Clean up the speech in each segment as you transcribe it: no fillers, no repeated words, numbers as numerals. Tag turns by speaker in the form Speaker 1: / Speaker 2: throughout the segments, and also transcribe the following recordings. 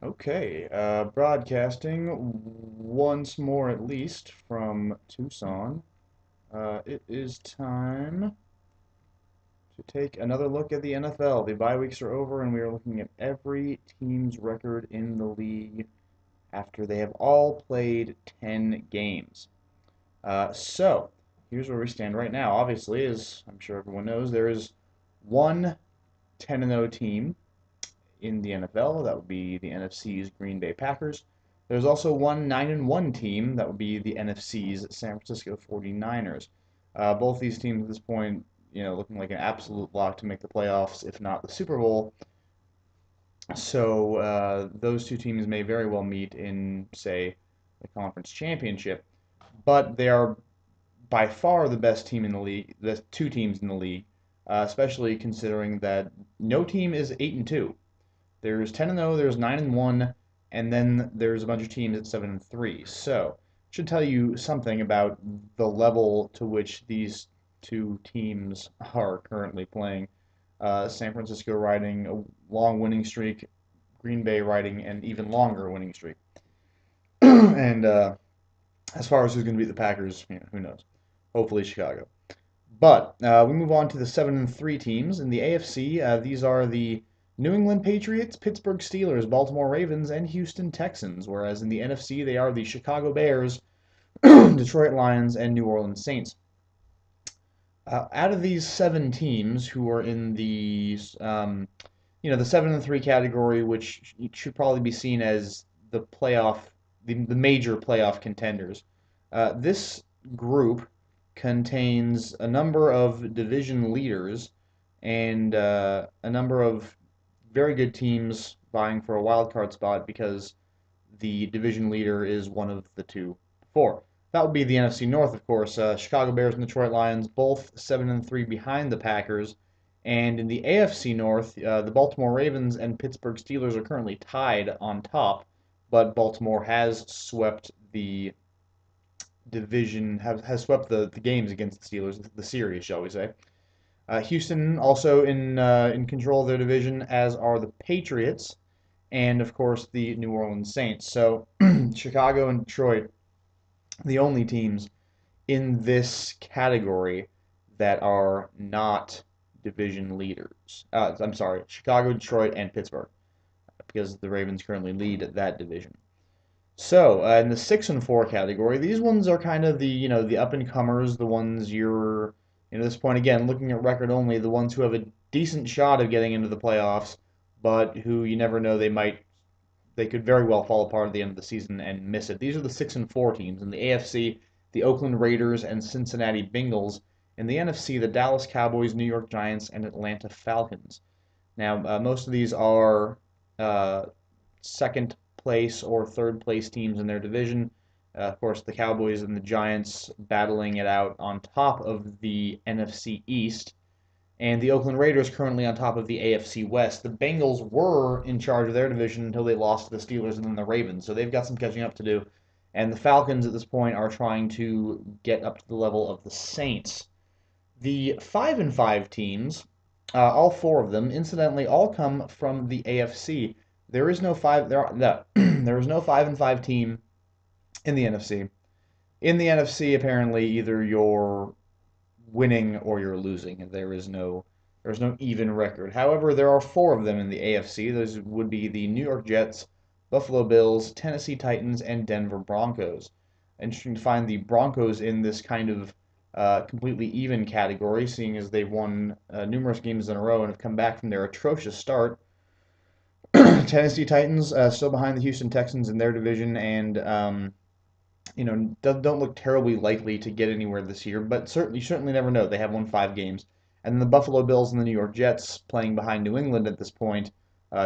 Speaker 1: Okay, broadcasting once more at least from Tucson. It is time to take another look at the NFL. The bye weeks are over, and we are looking at every team's record in the league after they have all played 10 games. So, here's where we stand right now. Obviously, as I'm sure everyone knows, there is one 10-0 team in the NFL. That would be the NFC's Green Bay Packers. There's also one 9-1 team. That would be the NFC's San Francisco 49ers. Both these teams at this point, looking like an absolute lock to make the playoffs, if not the Super Bowl. So those two teams may very well meet in, say, the conference championship, but they are by far the best team in the league, the two teams in the league, especially considering that no team is 8-2. There's 10-0, there's 9-1, and then there's a bunch of teams at 7-3. So, should tell you something about the level to which these two teams are currently playing. San Francisco riding a long winning streak, Green Bay riding an even longer winning streak. And as far as who's going to beat the Packers, who knows? Hopefully Chicago. But we move on to the 7-3 teams in the AFC. These are the New England Patriots, Pittsburgh Steelers, Baltimore Ravens, and Houston Texans. Whereas in the NFC, they are the Chicago Bears, Detroit Lions, and New Orleans Saints. Out of these seven teams who are in the 7-3 category, which should probably be seen as the major playoff contenders, this group contains a number of division leaders and a number of very good teams vying for a wild card spot because the division leader is one of the two before. That would be the NFC North, of course. Chicago Bears and Detroit Lions, both 7-3 behind the Packers. And in the AFC North, the Baltimore Ravens and Pittsburgh Steelers are currently tied on top, but Baltimore has swept the division, has swept the games against the Steelers, the series, shall we say. Houston also in control of their division, as are the Patriots, and of course the New Orleans Saints. So Chicago and Detroit, the only teams in this category that are not division leaders. I'm sorry, Chicago, Detroit, and Pittsburgh, because the Ravens currently lead that division. So in the 6-4 category, these ones are kind of the up and comers, the ones you're at this point again looking at record only, the ones who have a decent shot of getting into the playoffs, but who you never know they could very well fall apart at the end of the season and miss it. These are the 6-4 teams in the AFC: the Oakland Raiders and Cincinnati Bengals. In the NFC, the Dallas Cowboys, New York Giants, and Atlanta Falcons. Now, most of these are second place or third place teams in their division. Of course, the Cowboys and the Giants battling it out on top of the NFC East, and the Oakland Raiders currently on top of the AFC West. The Bengals were in charge of their division until they lost to the Steelers and then the Ravens, so they've got some catching up to do. And the Falcons at this point are trying to get up to the level of the Saints. The 5-5 teams, all four of them, incidentally, all come from the AFC. There is no five. There, no, there is no 5-5 team in the NFC. In the NFC, apparently, either you're winning or you're losing, and there's no even record. However, there are four of them in the AFC. Those would be the New York Jets, Buffalo Bills, Tennessee Titans, and Denver Broncos. Interesting to find the Broncos in this kind of completely even category, seeing as they've won numerous games in a row and have come back from their atrocious start. Tennessee Titans still behind the Houston Texans in their division, and don't look terribly likely to get anywhere this year, but you certainly never know. They have won 5 games. And then the Buffalo Bills and the New York Jets playing behind New England at this point,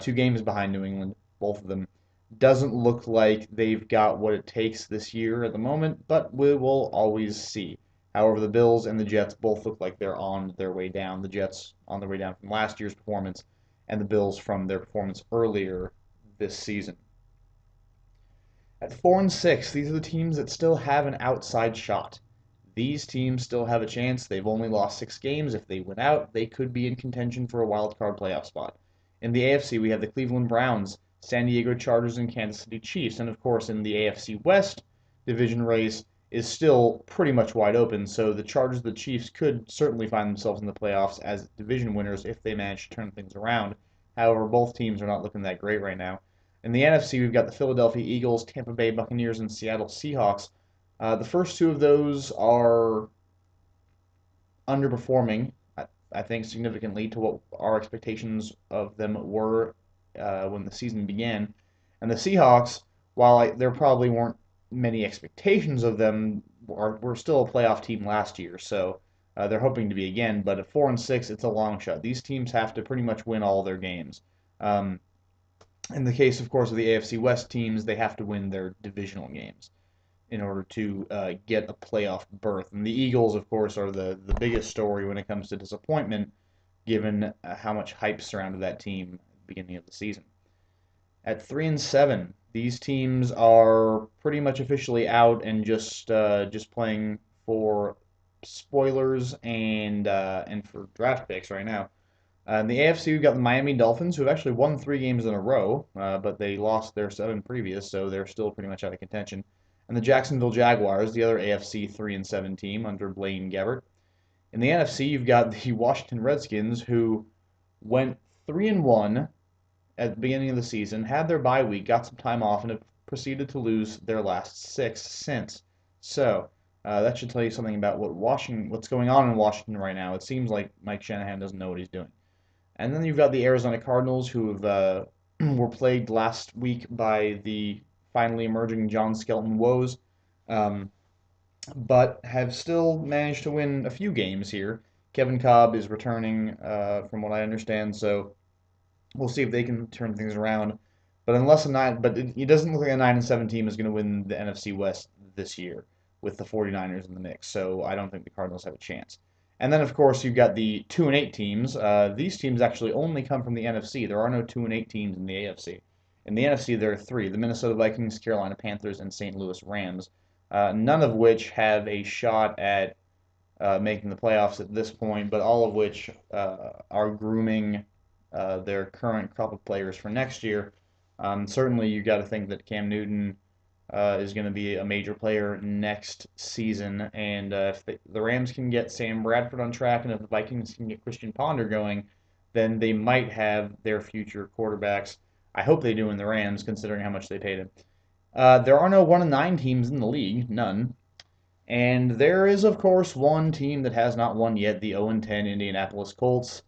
Speaker 1: 2 games behind New England, both of them. Doesn't look like they've got what it takes this year at the moment, but we will always see. However, the Bills and the Jets both look like they're on their way down. The Jets on their way down from last year's performance, and the Bills from their performance earlier this season. At 4-6, these are the teams that still have an outside shot. These teams still have a chance. They've only lost 6 games. If they win out, they could be in contention for a wild card playoff spot. In the AFC, we have the Cleveland Browns, San Diego Chargers and Kansas City Chiefs. And of course, in the AFC West division race is still pretty much wide open. So the Chargers and the Chiefs could certainly find themselves in the playoffs as division winners if they manage to turn things around. However, both teams are not looking that great right now. In the NFC, we've got the Philadelphia Eagles, Tampa Bay Buccaneers, and Seattle Seahawks. The first two of those are underperforming, I think, significantly to what our expectations of them were when the season began. And the Seahawks, while there probably weren't many expectations of them, were still a playoff team last year, so they're hoping to be again. But at 4-6, it's a long shot. These teams have to pretty much win all their games. In the case, of course, of the AFC West teams, they have to win their divisional games in order to get a playoff berth. And the Eagles, of course, are the biggest story when it comes to disappointment, given how much hype surrounded that team at the beginning of the season. At 3-7, these teams are pretty much officially out and just playing for spoilers and for draft picks right now. In the AFC, we've got the Miami Dolphins, who have actually won 3 games in a row, but they lost their 7 previous, so they're still pretty much out of contention. And the Jacksonville Jaguars, the other AFC 3-7 team under Blaine Gabbert. In the NFC, you've got the Washington Redskins, who went 3-1 at the beginning of the season, had their bye week, got some time off, and have proceeded to lose their last 6 since. So that should tell you something about what's going on in Washington right now. It seems like Mike Shanahan doesn't know what he's doing. And then you've got the Arizona Cardinals, who have, were plagued last week by the finally emerging John Skelton woes, but have still managed to win a few games here. Kevin Kolb is returning, from what I understand, so we'll see if they can turn things around. But it doesn't look like a 9-7 team is going to win the NFC West this year with the 49ers in the mix. So I don't think the Cardinals have a chance. And then, of course, you've got the 2-8 teams. These teams actually only come from the NFC. There are no 2-8 teams in the AFC. In the NFC, there are 3: the Minnesota Vikings, Carolina Panthers, and St. Louis Rams, none of which have a shot at making the playoffs at this point, but all of which are grooming their current crop of players for next year. Certainly, you got to think that Cam Newton is going to be a major player next season, and if the Rams can get Sam Bradford on track, and if the Vikings can get Christian Ponder going, then they might have their future quarterbacks. I hope they do in the Rams, considering how much they paid him. There are no 1-9 teams in the league, none. And there is, of course, one team that has not won yet, the 0-10 Indianapolis Colts.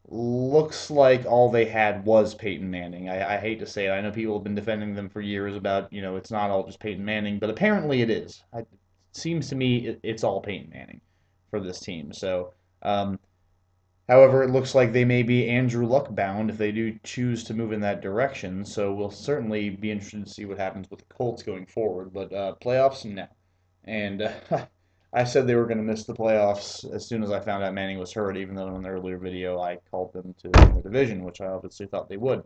Speaker 1: Looks like all they had was Peyton Manning. I hate to say it. I know people have been defending them for years about, it's not all just Peyton Manning, but apparently it is. It seems to me it's all Peyton Manning for this team. So, however, it looks like they may be Andrew Luck bound if they do choose to move in that direction. So we'll certainly be interested to see what happens with the Colts going forward. But playoffs, no. And I said they were going to miss the playoffs as soon as I found out Manning was hurt, even though in an earlier video I called them to win the division, which I obviously thought they would.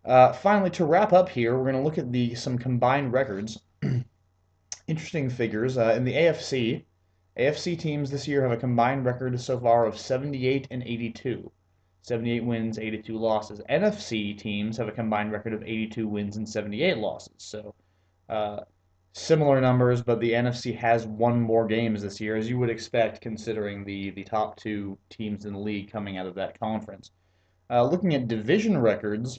Speaker 1: Finally, to wrap up here, we're going to look at some combined records. Interesting figures. In the AFC teams this year have a combined record so far of 78-82. 78 wins, 82 losses. NFC teams have a combined record of 82 wins and 78 losses. So, similar numbers, but the NFC has won more games this year, as you would expect, considering the top 2 teams in the league coming out of that conference. Looking at division records,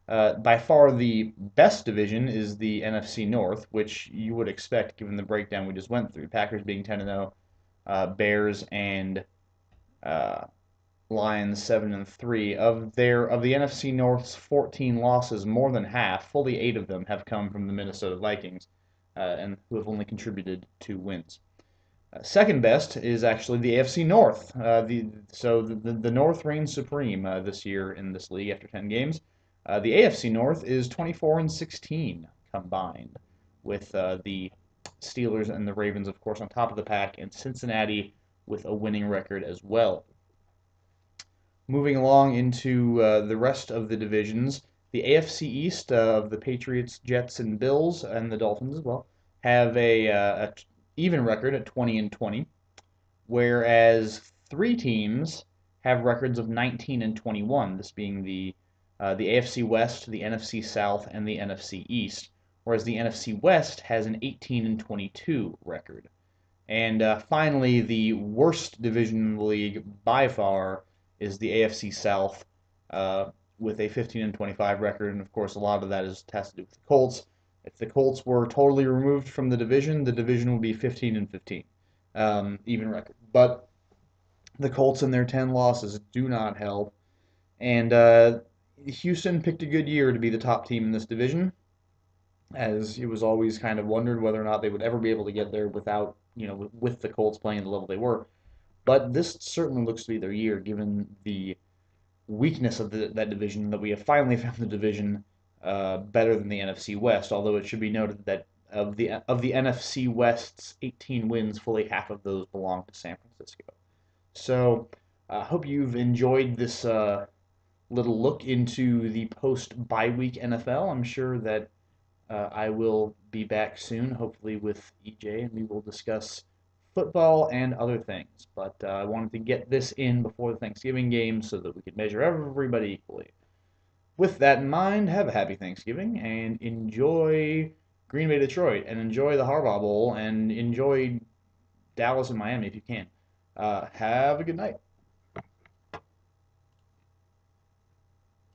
Speaker 1: by far the best division is the NFC North, which you would expect given the breakdown we just went through. Packers being 10-0, Bears and Lions 7-3. Of the NFC North's 14 losses, more than half, fully 8 of them, have come from the Minnesota Vikings, and who have only contributed 2 wins. Second best is actually the AFC North. The North reigns supreme this year in this league after 10 games. The AFC North is 24-16 combined, with the Steelers and the Ravens, of course, on top of the pack, and Cincinnati with a winning record as well. Moving along into the rest of the divisions, the AFC East of the Patriots, Jets, and Bills, and the Dolphins as well, have a even record at 20-20, whereas 3 teams have records of 19-21. This being the the AFC West, the NFC South, and the NFC East, whereas the NFC West has an 18 and 22 record. And finally, the worst division in the league by far is the AFC South, with a 15 and 25 record, and of course, a lot of that has to do with the Colts. If the Colts were totally removed from the division would be 15 and 15, even record. But the Colts and their 10 losses do not help, and Houston picked a good year to be the top team in this division, as it was always kind of wondered whether or not they would ever be able to get there without, with the Colts playing at the level they were. But this certainly looks to be their year, given the weakness of that division, that we have finally found the division better than the NFC West. Although it should be noted that of the NFC West's 18 wins, fully half of those belong to San Francisco. So I hope you've enjoyed this little look into the post bye week NFL. I'm sure that I will be back soon, hopefully with EJ, and we will discuss football and other things. But I wanted to get this in before the Thanksgiving game so that we could measure everybody equally. With that in mind, have a happy Thanksgiving and enjoy Green Bay Detroit and enjoy the Harbaugh Bowl and enjoy Dallas and Miami if you can. Have a good night.